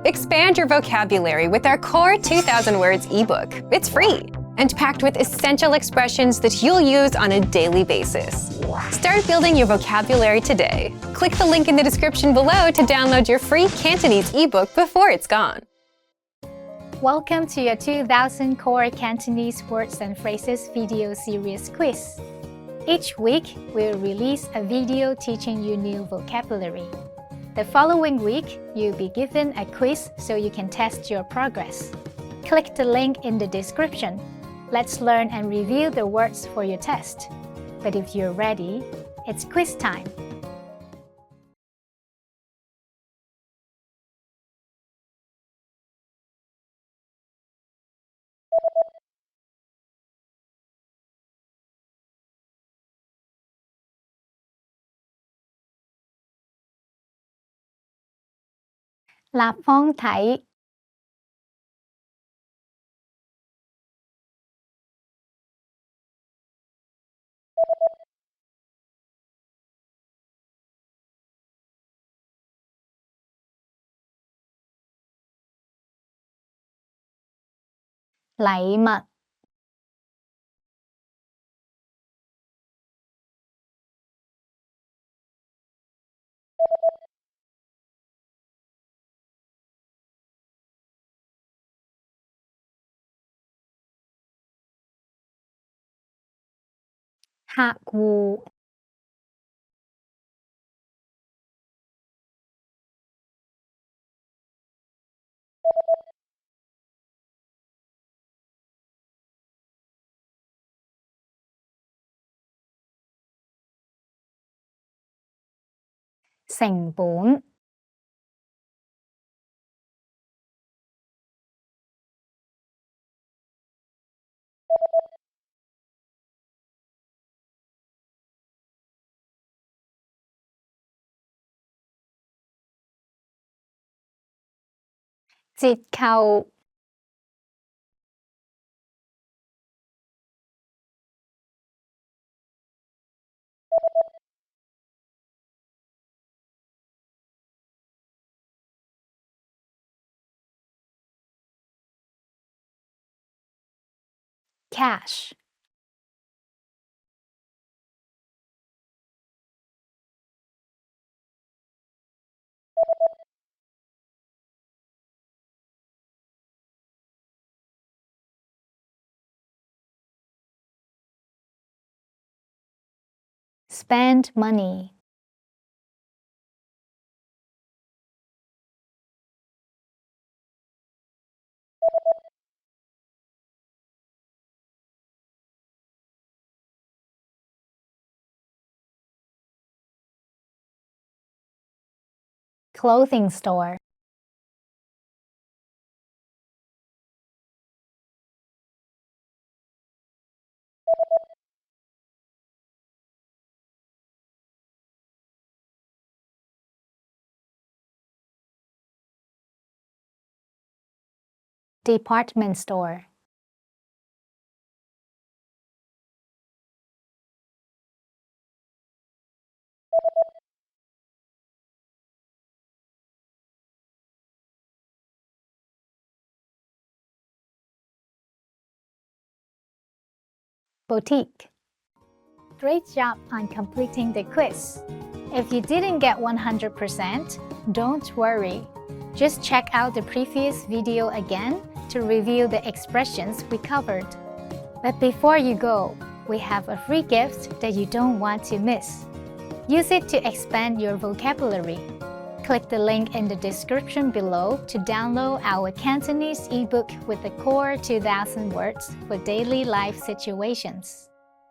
Expand your vocabulary with our Core 2000 Words ebook. It's free and packed with essential expressions that you'll use on a daily basis. Start building your vocabulary today. Click the link in the description below to download your free Cantonese ebook before it's gone. Welcome to your 2000 Core Cantonese Words and Phrases video series quiz. Each week, we'll release a video teaching you new vocabulary. The following week, you'll be given a quiz so you can test your progress. Click the link in the description. Let's learn and review the words for your test. But if you're ready, it's quiz time. Lập phong thảy. Lạy mật. Hạ vụ. Thành vốn. Dịch khẩu. Cash. Spend money. Clothing store. Department store. Boutique. Great job on completing the quiz. If you didn't get 100%, don't worry. Just check out the previous video again to review the expressions we covered. But before you go, we have a free gift that you don't want to miss. Use it to expand your vocabulary. Click the link in the description below to download our Cantonese ebook with the Core 2000 Words for daily life situations.